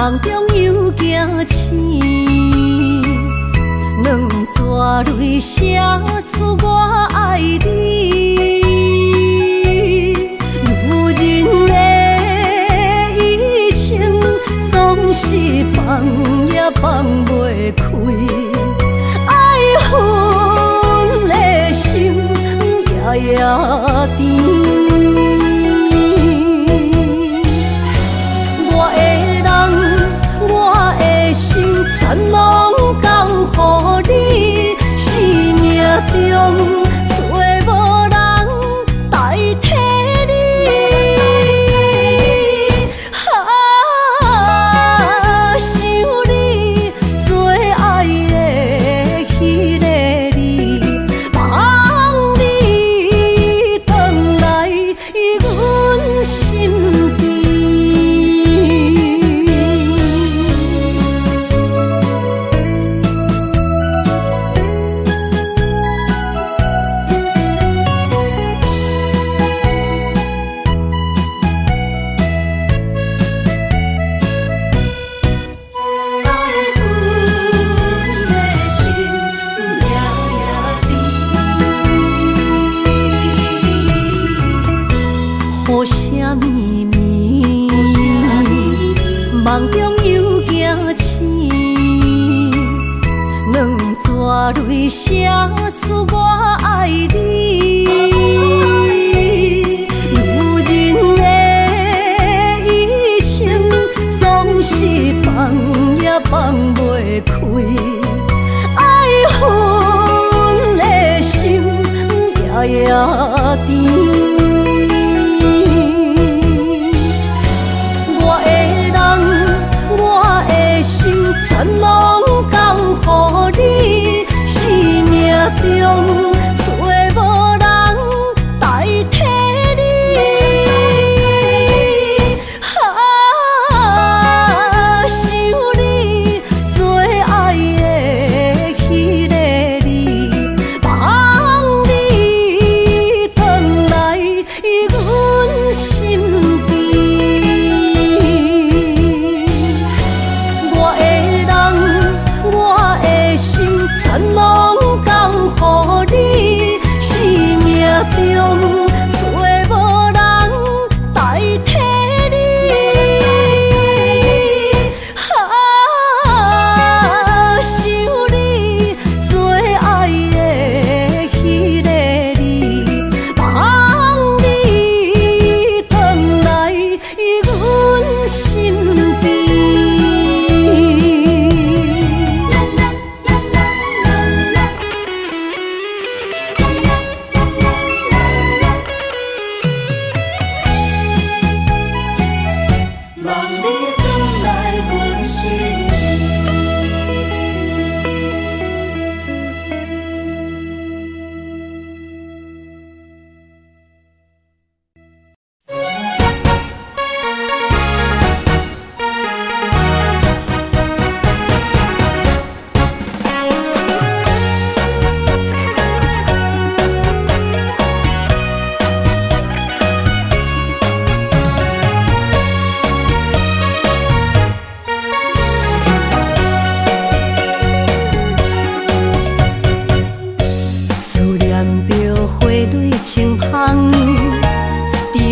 梦中又惊醒，两撮泪写出我爱你。女人的一生总是放也放袂开，爱恨的心夜夜甜。全拢交予你，生命中找无人代替你。想你做爱的迄个你，望你回来阮心边。雨声绵绵，梦中又惊醒，两撮泪写出我爱你。女人的一生总是放也放袂开，爱恨的心夜夜甜。全拢交予你，生命中找无人代替你。想你做爱的迄个你，望你回来阮心边。我的心全拢交予你，生命中找无人代替你。想你做爱的迄个你，望你回来阮心边。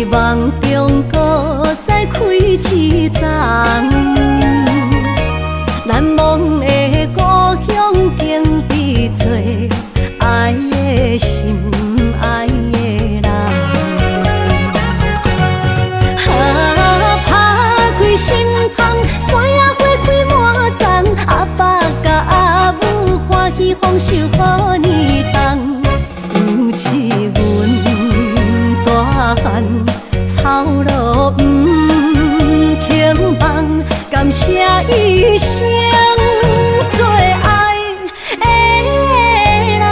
梦中搁再开一丛，难忘的故乡经历做爱的心爱的人。打开心窗，山野花开满丛，阿爸甲阿母欢喜丰收好年冬，尤其阮大汉。草路不轻放，感谢一生做爱的人。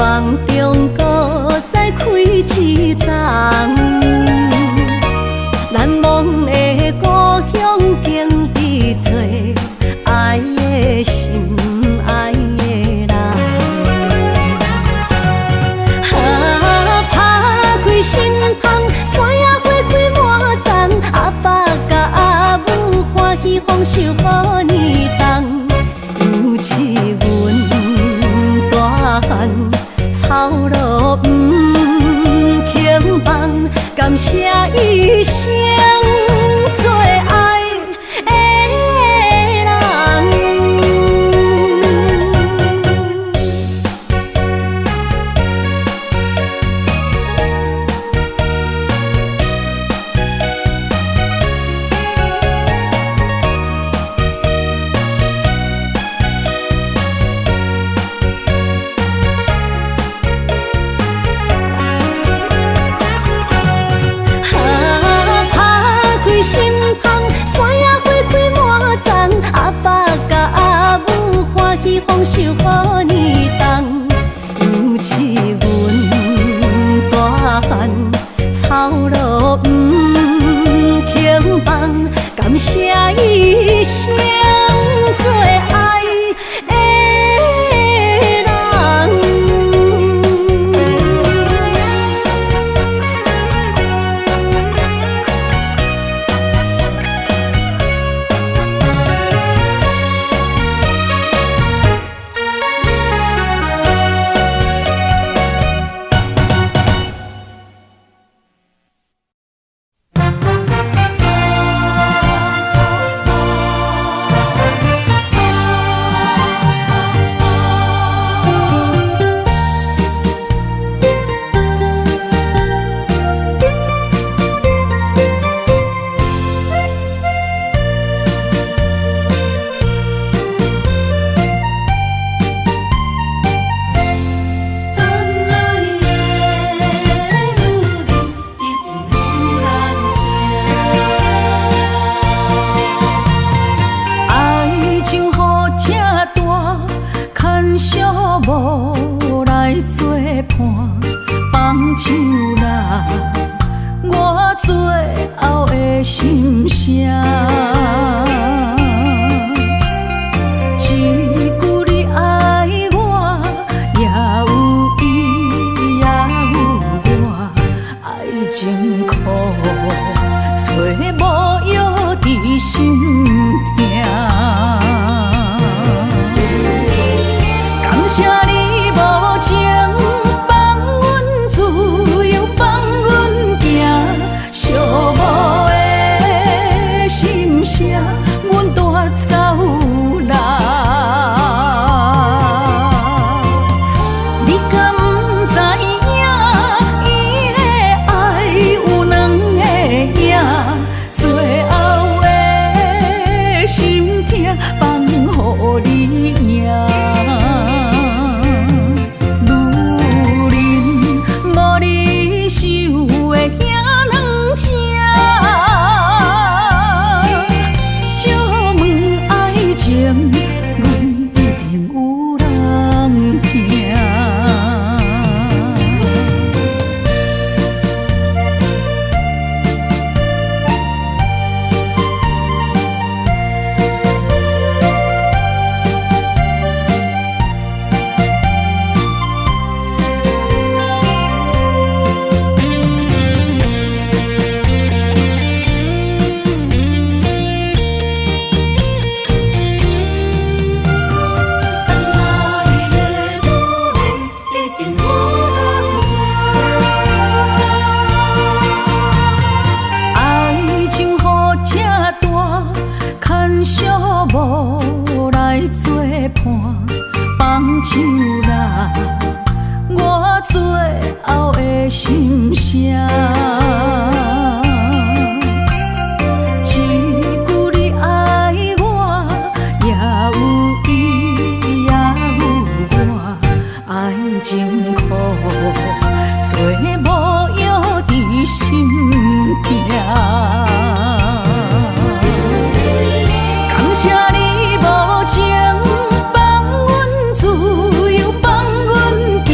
梦中搁再开一丛，难忘的故乡经历做爱的心爱的人。打开心窗，山野花开满丛，阿爸甲阿母欢喜丰收好年冬，尤其阮大汉草路不轻放，感谢一生做爱的人。心窗，山野花开满丛，阿爸甲阿母欢喜丰收好年冬，尤其阮大汉草路不轻放，感谢一生做爱的人。无来作伴，放手啦，我最后的心声。一句你爱我，也有伊，也有我，爱情苦，找无药伫心痛。感谢你无情放阮自由，放阮行，寂寞的心声，阮带走啦。你敢不知影，伊的爱有两个影，最后的心痛放予你赢。无来作伴，放手啦，我最后的心声。一句你爱我，也有伊，也有我，爱情苦，做无药伫心痛。感谢你无情放阮自由，放阮行，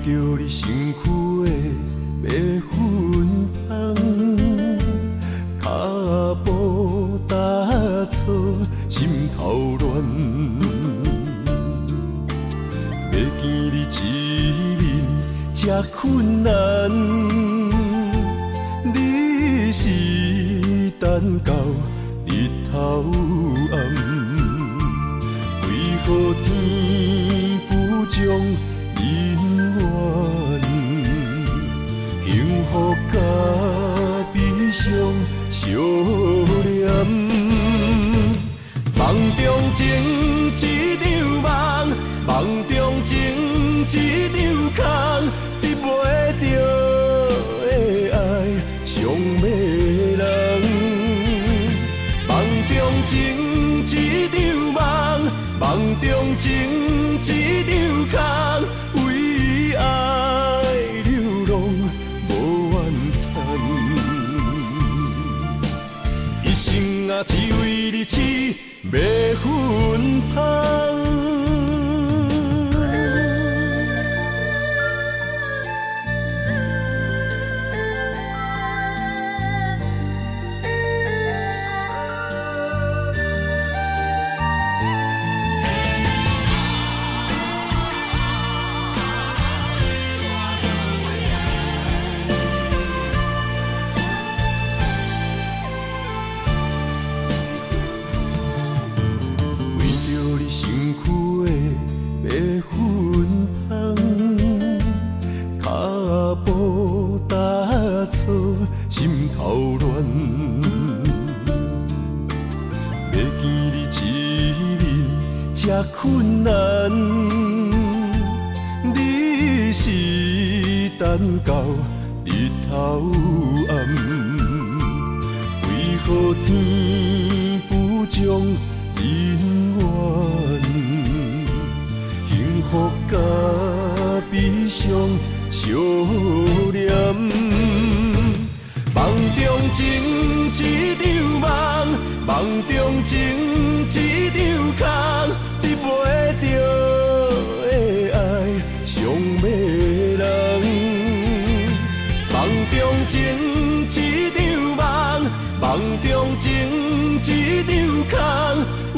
着你身躯的白粉红，脚步踏错，心头乱。要见你一面这困难，你是等到日头暗，为何天不将？人缘，幸福甲悲伤相连，梦中情一场梦，梦中情一场空，得袂着的爱上迷人。梦中情一场梦，梦中情一场空。为爱流浪无怨叹，一生啊只为你痴白粉香。心头乱，要见你一面这困难，你是等到日头暗，为何天不将人缘，幸福甲悲伤相连？梦中情一场梦，梦中情一场空，得袂着的爱上迷人。梦中情一场梦，梦中情一场空，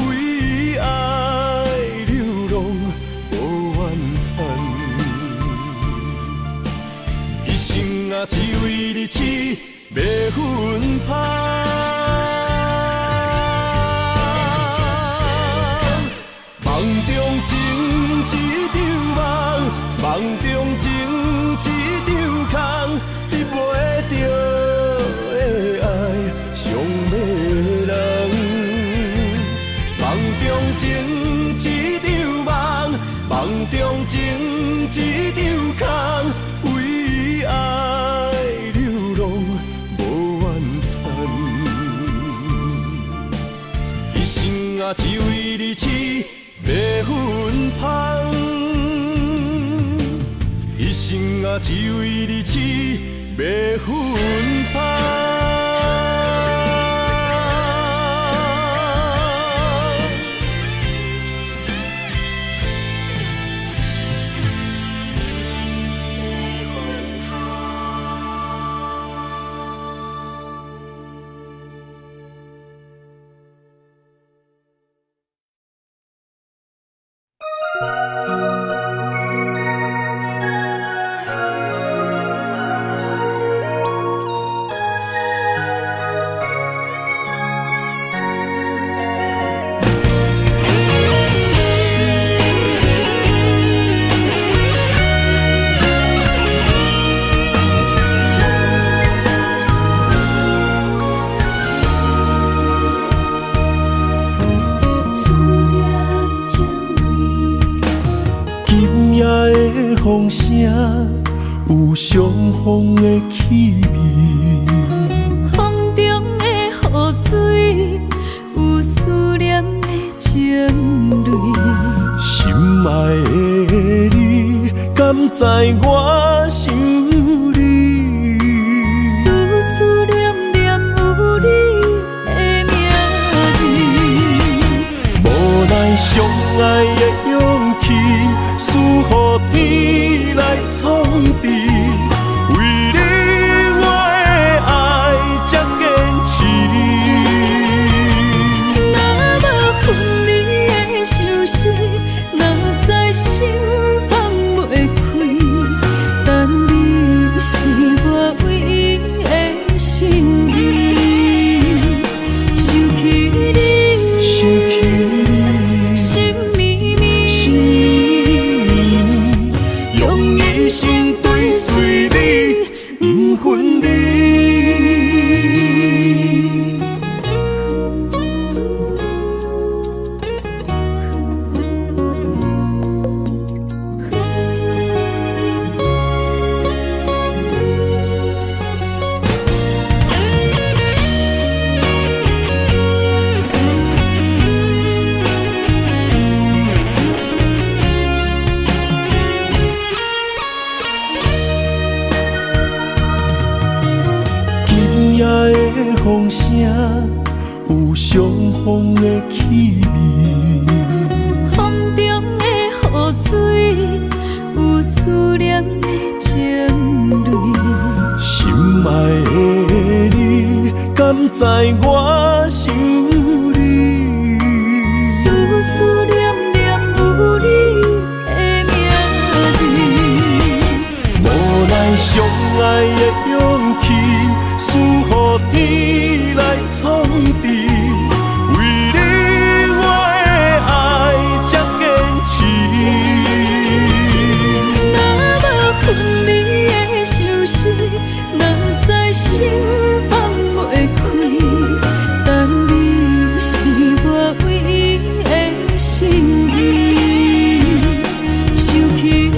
为爱流浪无怨叹，一生啊只为你痴。白粉香，梦中情一场梦，梦中情一场空，得袂着的爱上迷人。梦中情一场梦，梦中情一场空，为爱流浪。啊，只为你痴白粉香，一生啊，只为你痴白粉香。风声，有相逢的气味。风中的雨水，有思念的情泪。心爱的你，敢知我想你？思念念有你的名字。无奈相爱的勇气，输予天来创治。为你我的爱才坚持。若无分离的相思，哪知心放袂开。但你是我唯一的心意，想起你，心绵绵，用一生追随你，不分离。今夜的风声，有相逢的气味。风中的雨水，有思念的情泪。心爱的你，敢知我想你？思念念有你的名字。无奈相爱的勇气，输予天来创治。为你我的爱才坚持。若无分离的相思，哪知心放袂开。但你是我唯一的心意，想起你，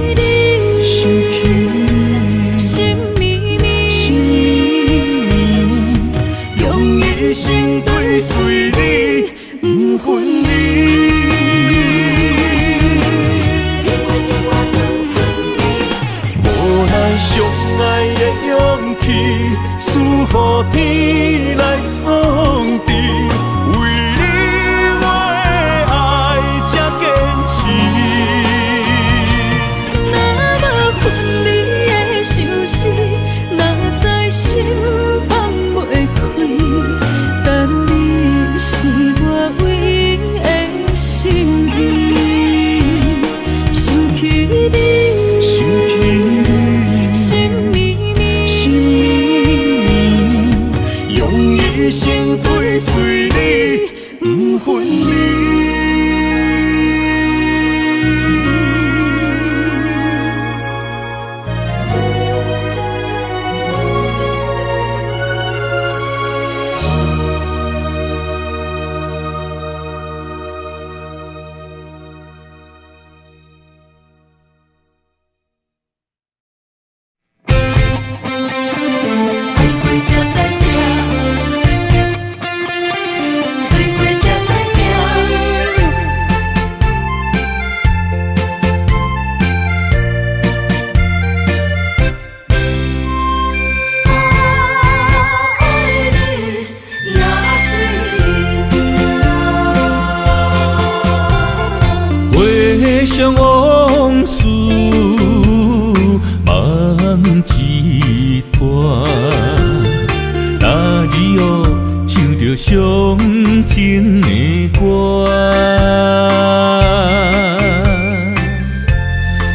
心绵绵，用一生追随你，不分离。无奈相爱的勇气，输予天来创治。为你我的爱才坚持。若无分离的相思，哪知心放袂开。但你是我唯一的心意，想起你，心绵绵，用一生追随你，不分离。回想往事梦一段，那日后唱着伤情的歌，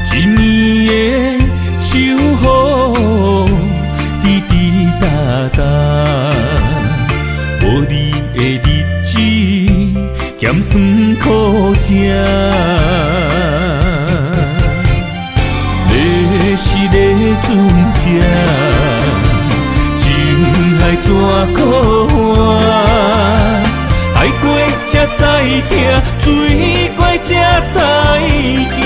一暝的秋雨滴滴答答，无你的日子咸酸苦涩。是个船只，情海怎可换？海过才知疼，水过才知行。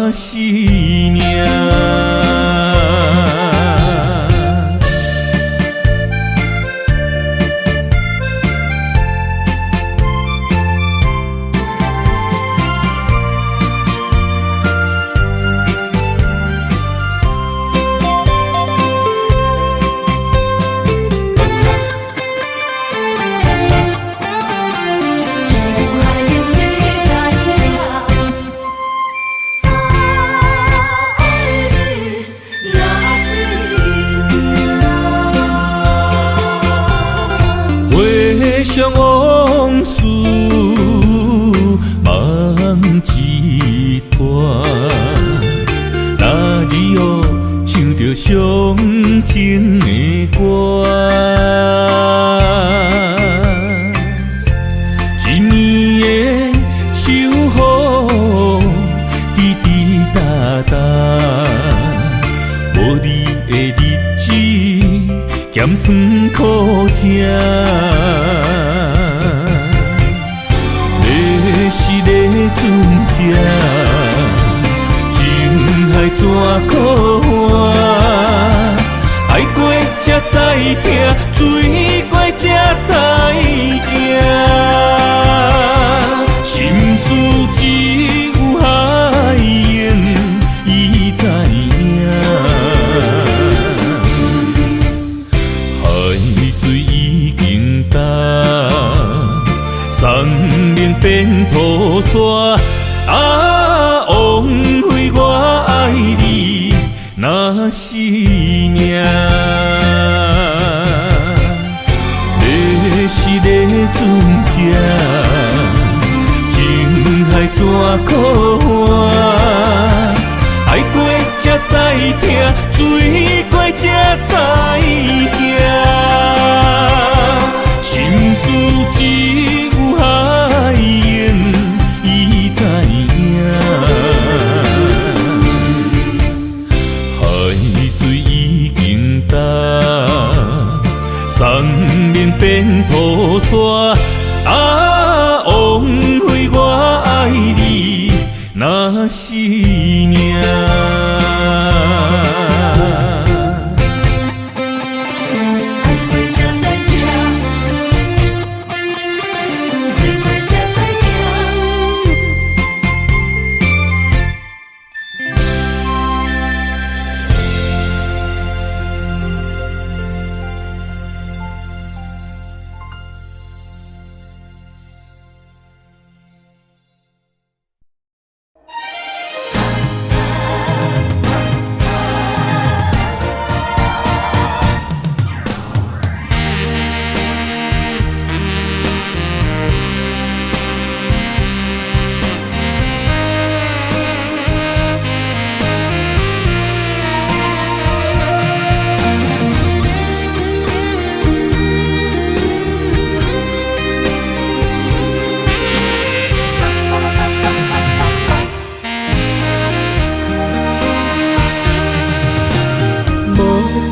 那是命。想往事梦一段，那日后唱着伤情的歌。一年的秋雨滴滴答答，无你的日子咸酸苦涩。是咧船只，情海怎可换？爱过才知疼，醉过才知惊。心事只有海涌，伊知影。海水已经干。生命变土沙，枉费我爱你那是命。要是咧船只，情海怎可换？爱过才知疼，醉过才知惊。心事只有海涌，伊知影。海水已经干，生命变土沙，枉费我爱你那是命。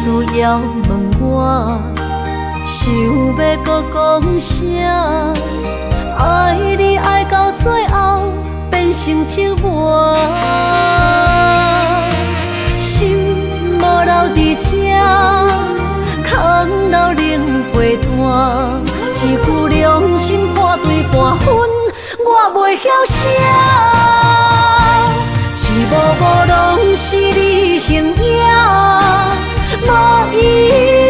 需要问我，想要搁讲啥？爱你爱到最后变成寂寞，心无留伫这，空留冷陪伴。一句良心半对半分，我袂晓写。一幕幕拢是你形影。无依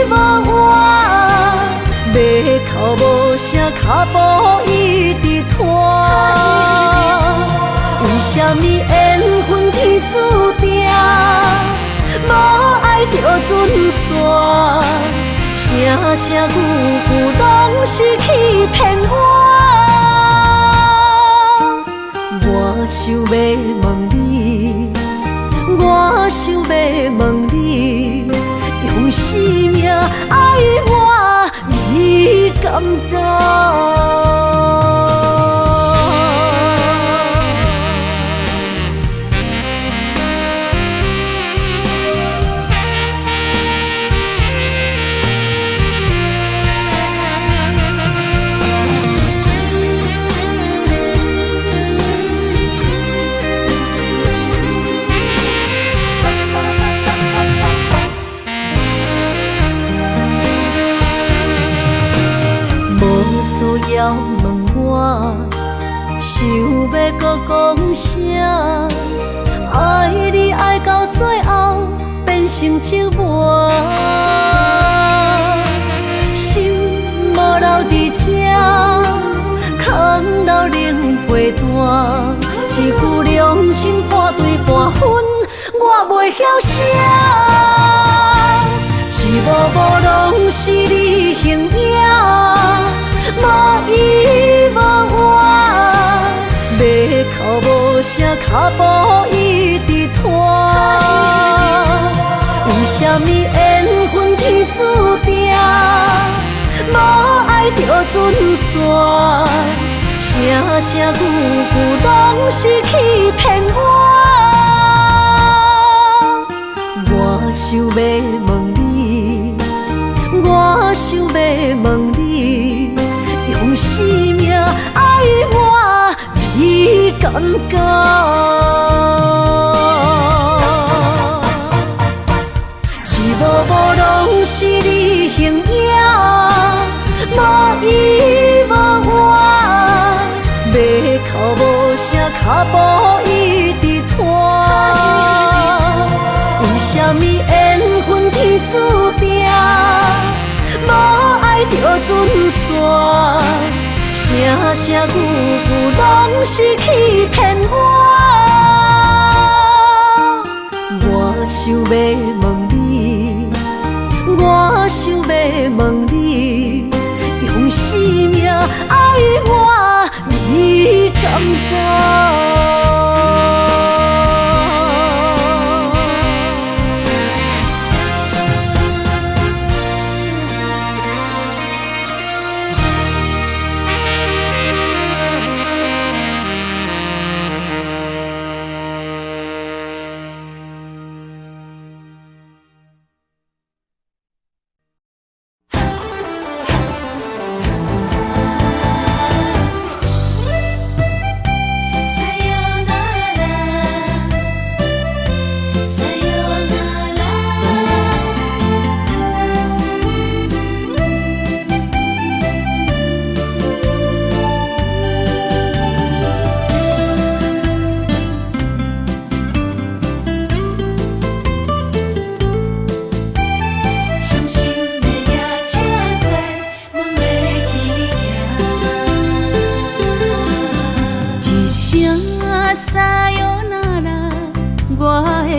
无我，要哭无声，脚步一直拖。为什么缘分天注定，无爱就准线？声声句句拢是欺骗我。我想要问你，我想要问你。用生命爱我，你敢当？声，爱你爱到最后变成寂寞，心无留伫这，空留冷陪伴，一句良心半对半分，我袂晓写，一幕幕拢是你形影，无依无我，要哭无声，脚步一直拖。为什么缘分天注定，无爱就准线，声声句句拢是欺骗我。我想要问你，我想要问你，用生命爱我，你敢讲？一幕幕拢是你形影，无依无我，要哭无声，脚步一直拖。为什么缘分天注定，无爱就准线，声声句句拢是欺骗我。我想要问你，我想要问你，用生命爱我，你敢讲？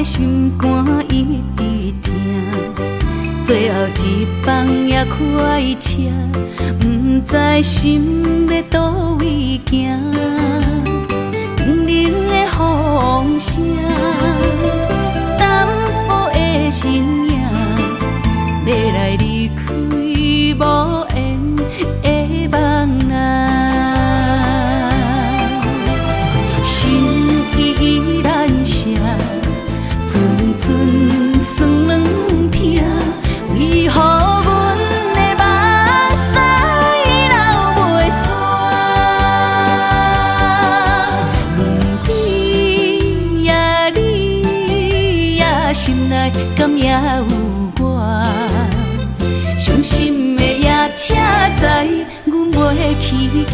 心肝一直疼，最后一放也开车，不知心要倒位行。冷冷的风声，淡薄的身影，要来离开无缘的梦啊，心依然声。阵酸软疼，为何阮的目屎流袂煞？问你呀，你呀，心内敢也有我？伤心的夜车载，阮袂去行。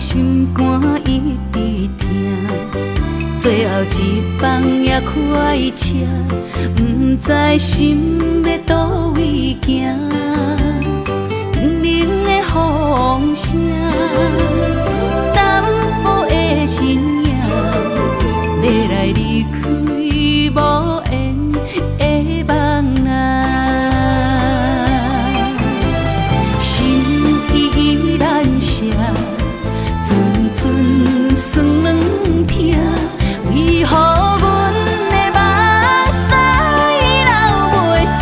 心肝一直疼，最后一放也开车，不知心要倒位行。冷冷的风声，淡薄的身影，要来离开无缘的梦啊，心依然声。阵酸软疼，为何阮的目屎流袂煞？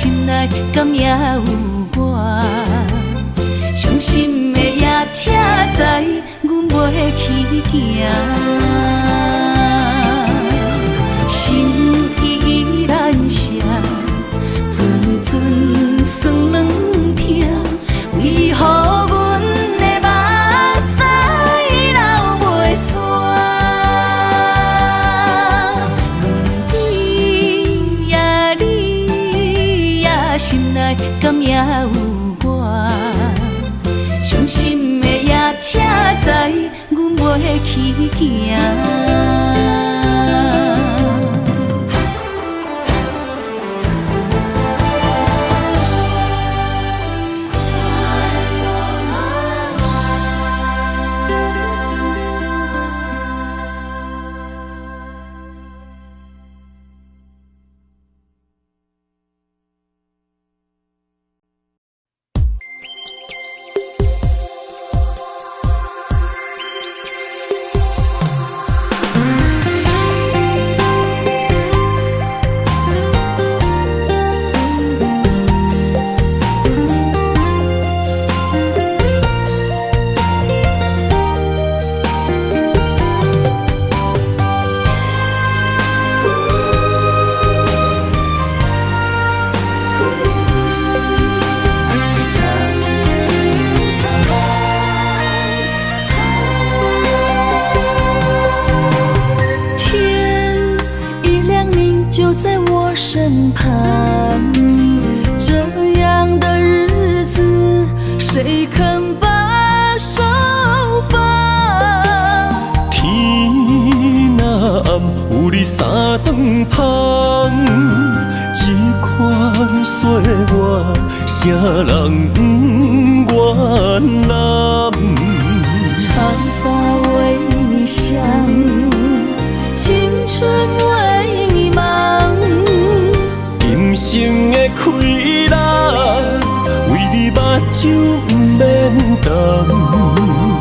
心内敢也有我？伤心的夜车载，阮袂去行。心依然舍，阵阵酸软痛，为何阮的目屎流袂煞？你呀你呀，心内敢也有我？伤心的夜车载，阮袂去行。身旁，这样的日子，谁肯把手放？天若暗，有你三顿香，这款岁月，谁人不原谅？长发为你香，青春为你忙。今生的快乐，为你目睭不免干。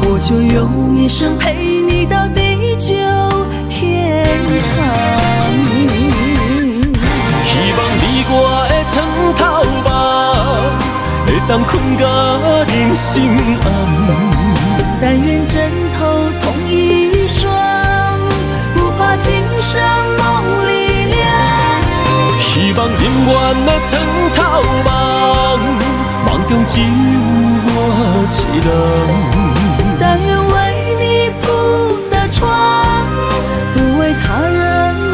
我就用一生陪你到地久天长。希望你我的床头梦，会当困到人生暗。但愿枕头同一双，不怕今生梦里凉。希望永远的床头梦，梦中只有我一人。但愿为你铺的床，不为他人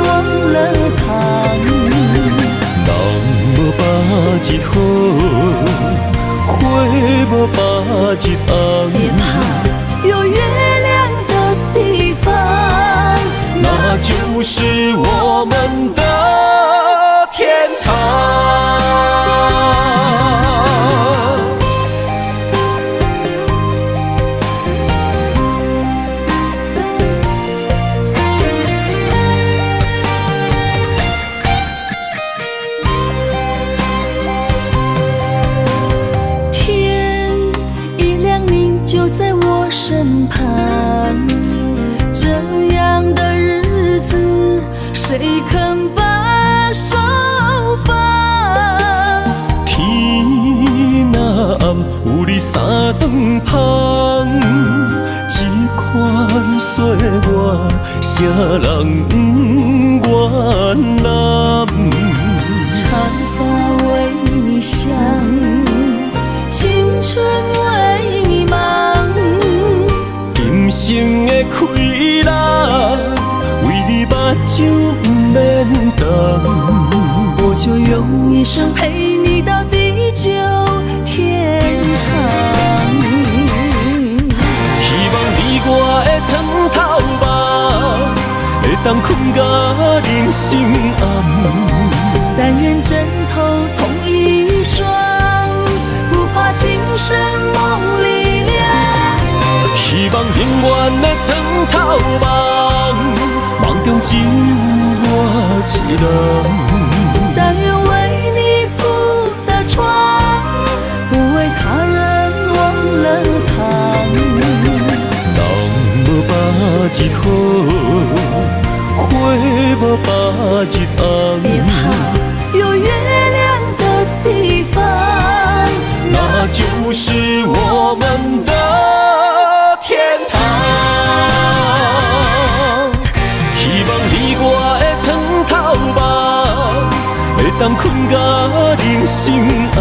忘了躺。人无百日好，花无百日红。别怕，有月亮的地方，那就是我们的天堂。天一亮，你就在我身旁。这样的日子，谁肯把手放？天若暗，有你三顿香，这款岁月，谁人不原谅？长发为你香，青春为你忙。今生的快乐，为你目睭不免干。我就用一生陪你到地久天长。希望你我的床头梦，会当困到人生暗。但愿枕头同一双，不怕今生梦里凉。希望永远的床头梦，梦中只有我一人。但愿为你铺的床，不为他人忘了躺。人无百日好，花无百日红。别怕，有月亮的当困甲人生暗。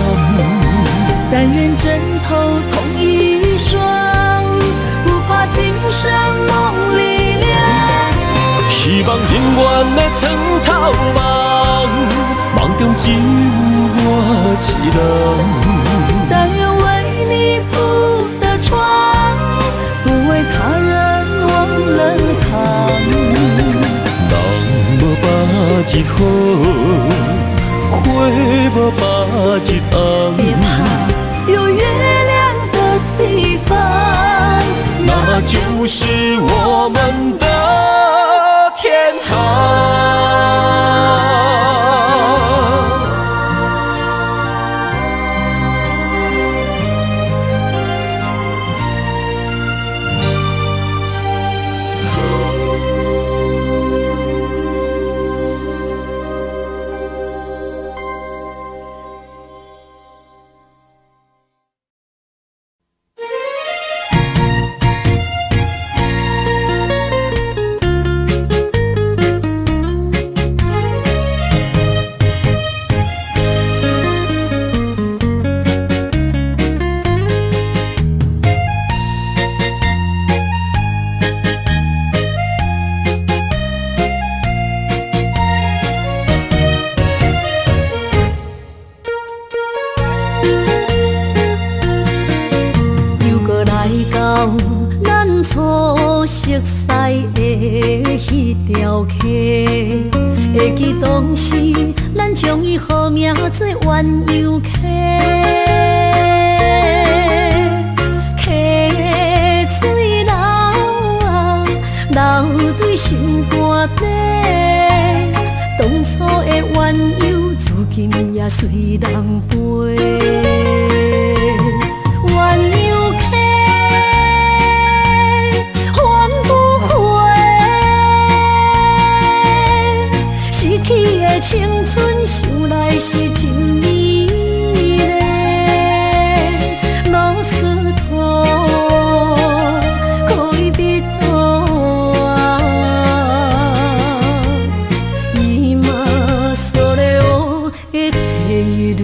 但愿枕头同一双，不怕今生梦里凉。希望永远的床头梦，梦中只有我一人。但愿为你铺的床，不为他人忘了躺。人无百日好，花无百日红。别怕有月亮的地方，那就是我们的天堂。初熟悉的迄条溪，会记当时咱将伊号名做鸳鸯溪。溪水流啊，流对心肝底。当初的鸳鸯，如今也随人飞。鸳鸯溪。青春想来是真美丽，老师徒可以比图啊，今所有的地路。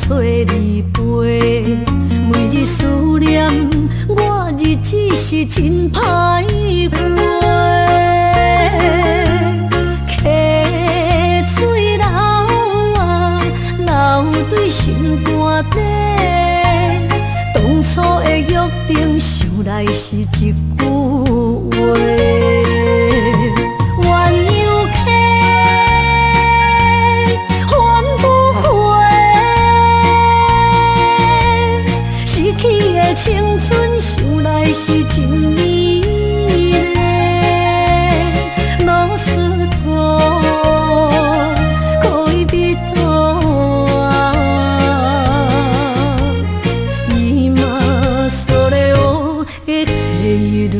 找你陪，每日思念我，日子是真歹过。溪水流啊，流对心肝底。当初的约定，想来是一句话。青春想来是真美丽，老师徒可以比图啊，今所有的地路。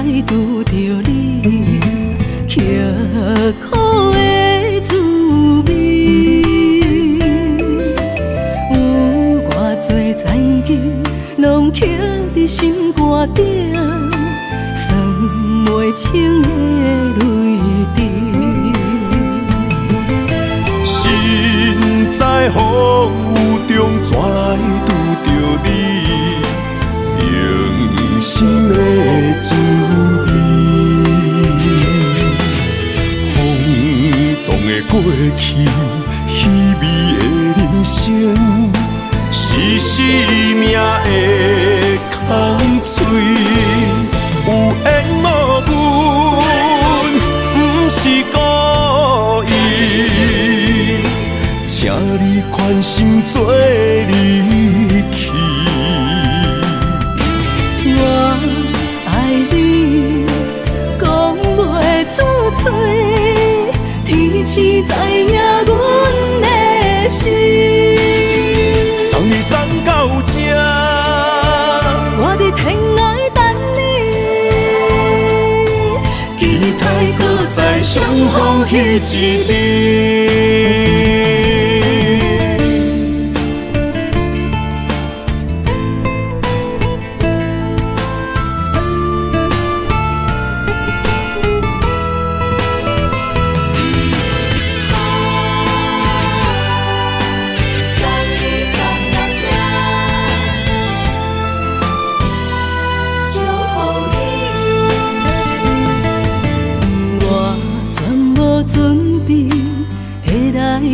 来拄着你，刻苦的滋味。有偌多情景，拢刻伫心肝顶，算袂清的泪滴。身在风雨中，怎来拄着你？用心的滋味，轰动的过去，稀微的人生，是生命的空嘴，有缘无分，不是故意，请你宽心做离去。我爱你，讲袂出嘴，天赐知影阮的心。送你送到这，我伫天涯等你，期待搁再相逢彼一日。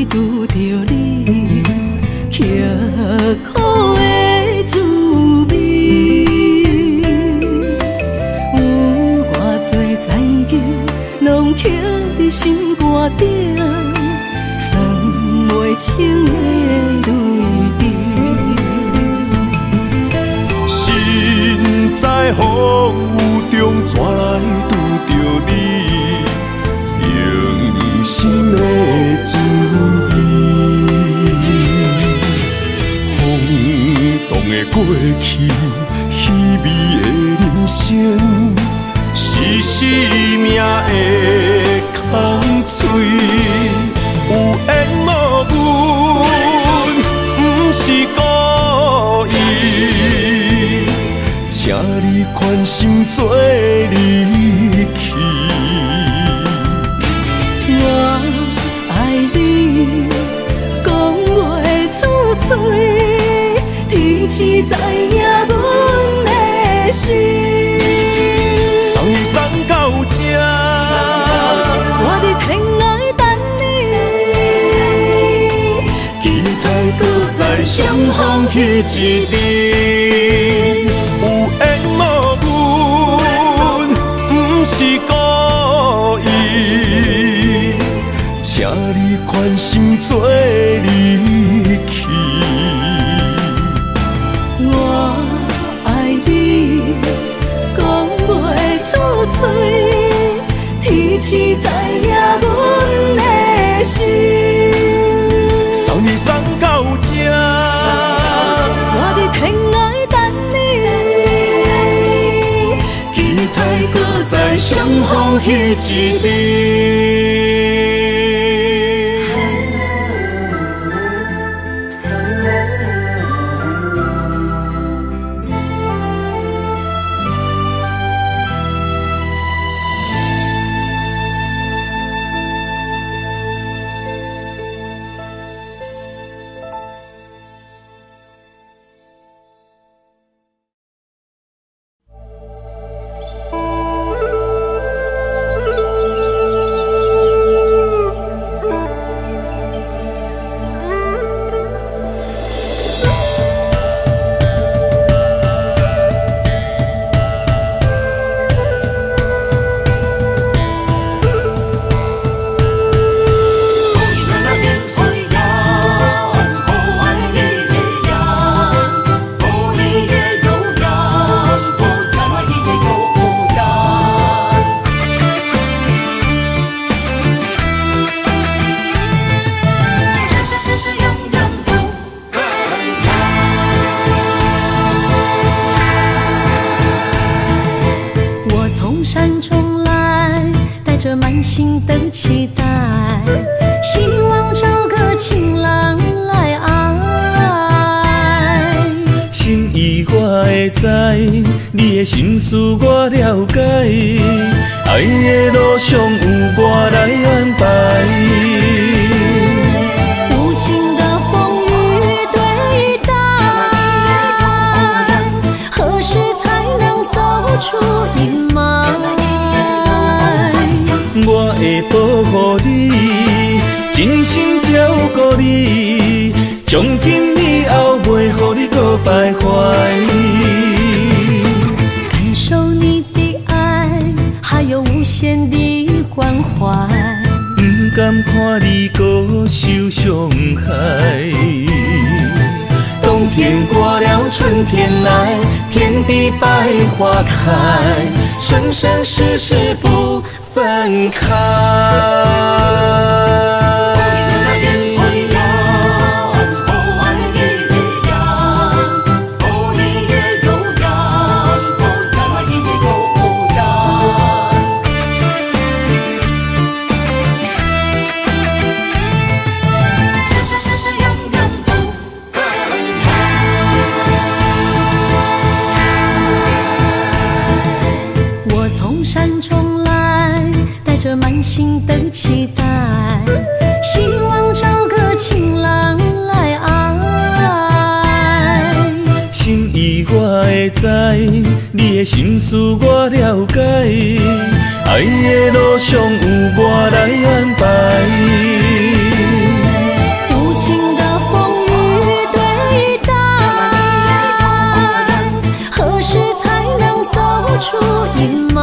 拄着你，刻苦的滋味。有偌多情景，拢刻伫心肝顶，算袂清的泪滴。身在风雨中，怎来拄着你？用心的滋味，轰动的过去，稀微的人生，是生命的空嘴，有缘无分，不是故意，请你宽心做离去。我爱你，讲袂出嘴，天赐知影阮的心。送你送到这，我伫天涯等你，期待搁再相逢彼一日。有缘无分，不是故意，请你宽心做离去。我爱你，讲袂出嘴，天赐知影阮的心。送你送到这，我伫天涯等你，期待搁再相逢彼一日。着满心的期待，希望找个情郎来爱。心意我会知，你的心思我了解，爱的路上有我来安排。无情的风雨对待，何时才能走出阴霾？我会保护你，真心照顾你，从今以后袂予你搁徘徊。感受你的爱，还有无限的关怀。不甘看你搁受伤害。冬天过了，春天来，遍地百花开，生生世世不分开。着满心的期待，希望找个情郎来爱。心意我会知，你的心思我了解，爱的路上有我来安排。无情的风雨对待，何时才能走出阴霾？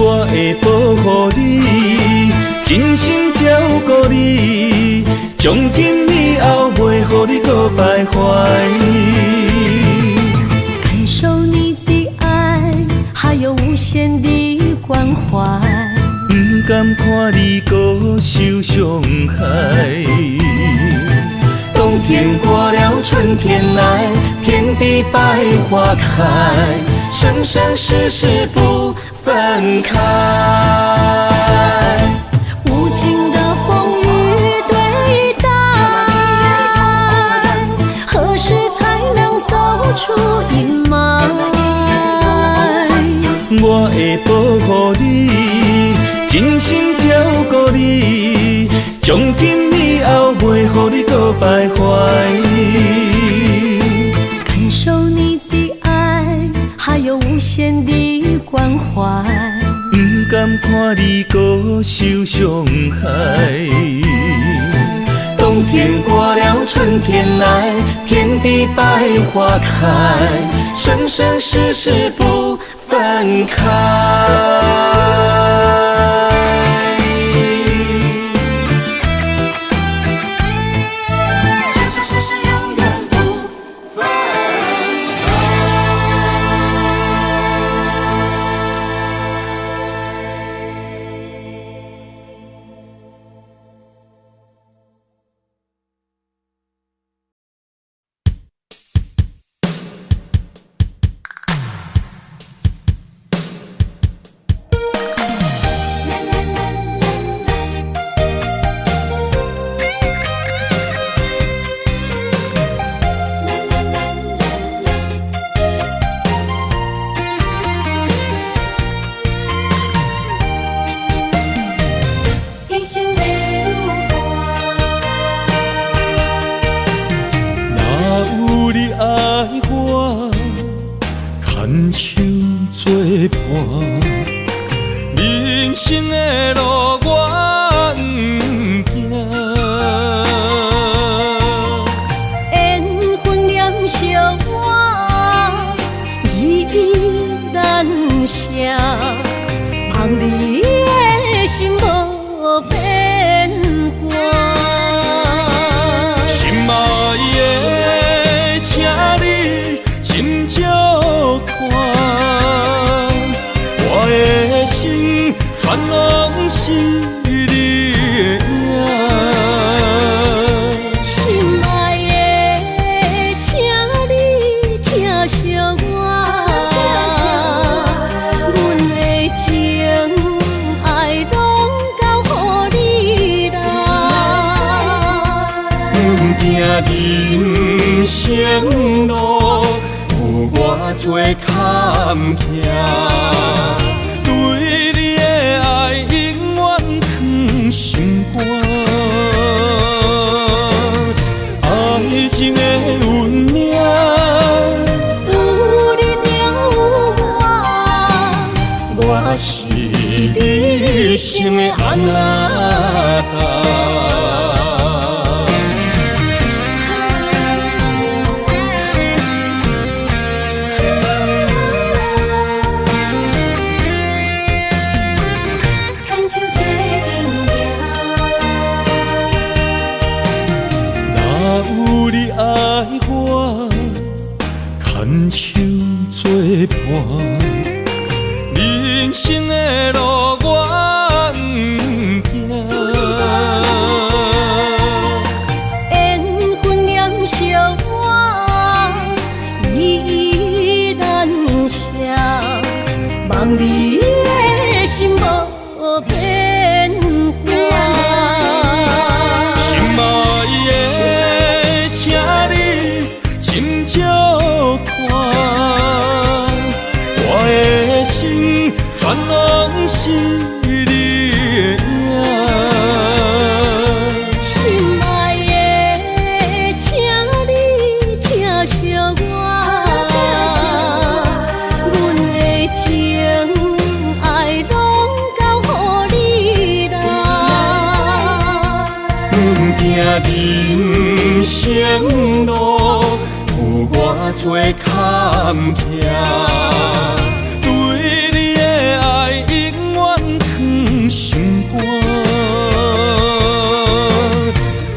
我会保护你，真心照顾你，从今以后袂予你搁徘徊。感受你的爱，还有无限的关怀。不甘看你搁受伤害。冬天过了，春天来，遍地百花开，生生世世不分开。无情的风雨对待，何时才能走出阴霾？我会保护你，真心照顾你，从今以后袂予你搁徘徊。感受你的爱，还有无限的关怀。不甘看你搁受伤害。冬天过了，春天来，遍地百花开，生生世世不分开。人生的路我不行，缘分念相我依依难舍，望你的心无变卦。心爱的，请你斟酌看，我的心全拢是你的影。心爱的，请你疼惜我，阮的情。人生路有偌多坎坷，对你的爱永远藏心肝。爱情的运命，有你有我是你生的安那达。牵手作伴，人生的路我不行。缘分念相我依然写，望你的心无变化。心爱的，请你斟酌看，我的心全拢是你的影。心爱的，请你疼惜我，阮的情爱拢交予你啦。阮行人生路有偌多坎坷，对你的爱永远藏心肝。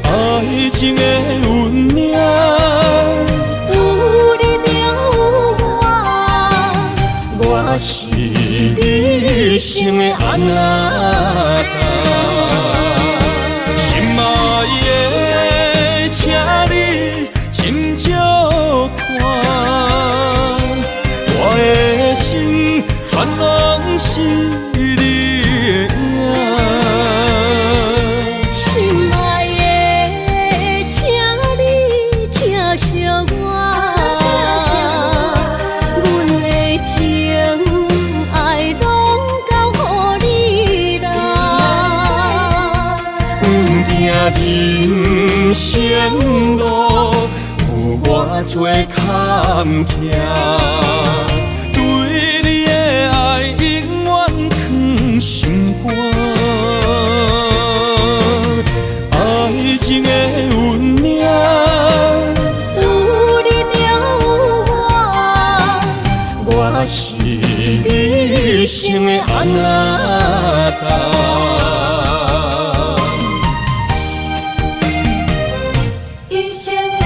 爱情的运命，有你有我是你生的安那达。心爱的，请你斟酌看，我的心全拢是你的影。心爱的，请你疼惜我，阮的情爱拢交予你啦。人生路有偌多坎坷，对你的爱永远藏心肝。爱情的运命，有你有我是你生的安那达。一生的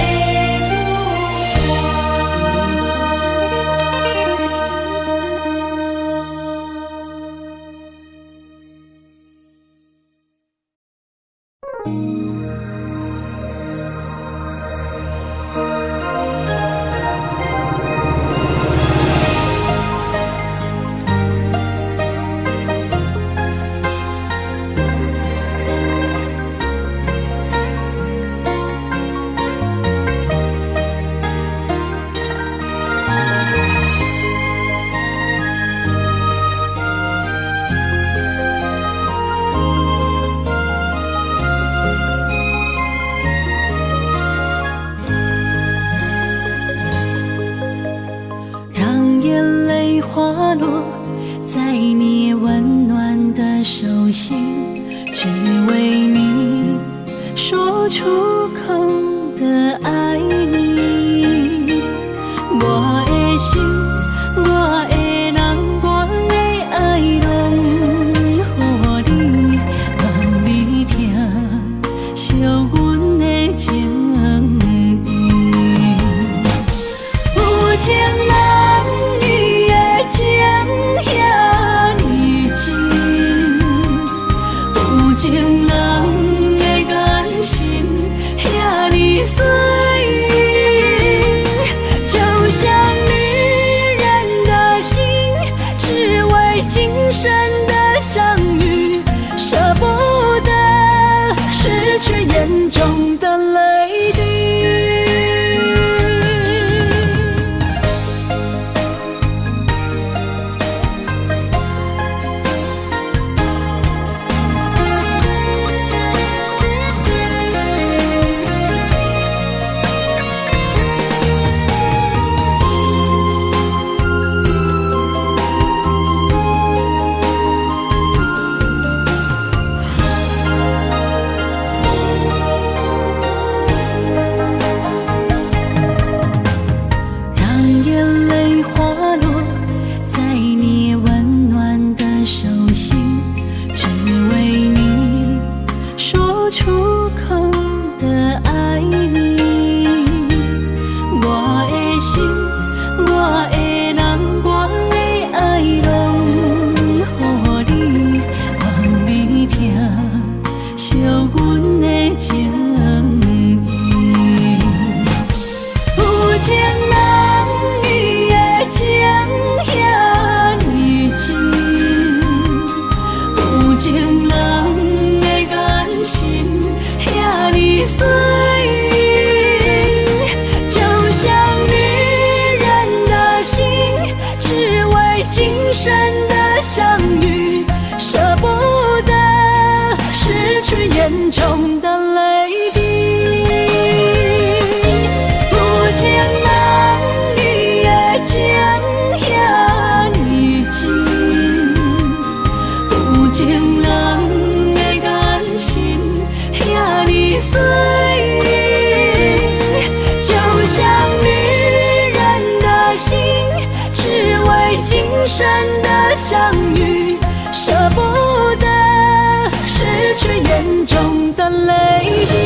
让眼泪滑落在你温暖的手心，只为你说出口的爱你。我的心，我的人，我的爱拢予你，望你疼惜阮的情意。有情人伊的情遐尼真，有情人的眼神遐尼水，就像女人的心，只为今生的相遇，舍不得失去眼中的泪滴。空的爱你，我的心，我的人，我的爱拢予你，望你听，惜阮的情意。有情人伊的情遐尼深，有情人的眼神遐尼水，就像女人的心，只为今生的相遇，舍不得失去眼中的泪滴。有情人伊的情遐尼深，有情人的眼神遐尼水，就像女人的心，只为今生的相遇，舍不得失去眼中的泪滴。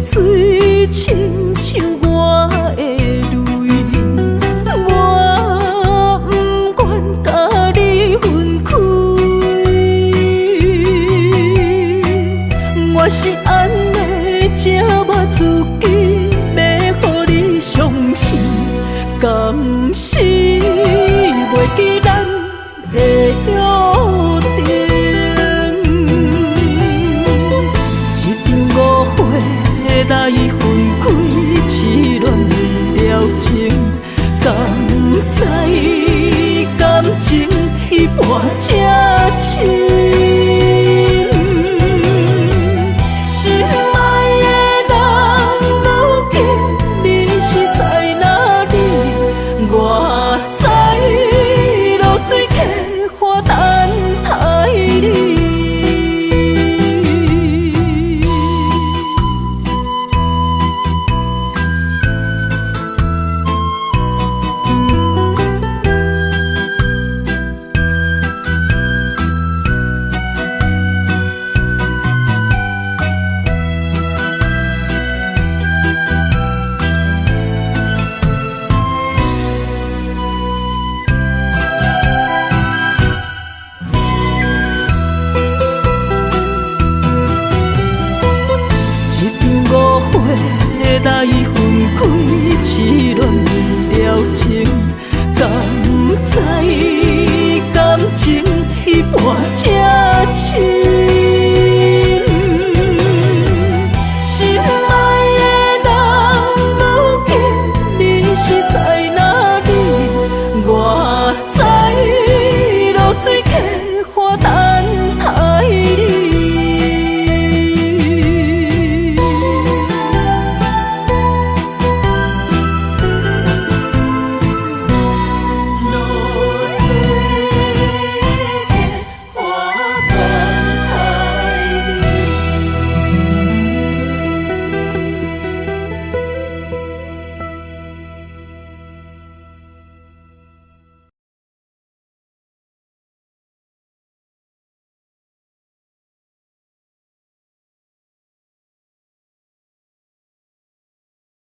水亲像我的泪，我不愿甲你分开。我是安尼折磨自己，要予你相信，甘心。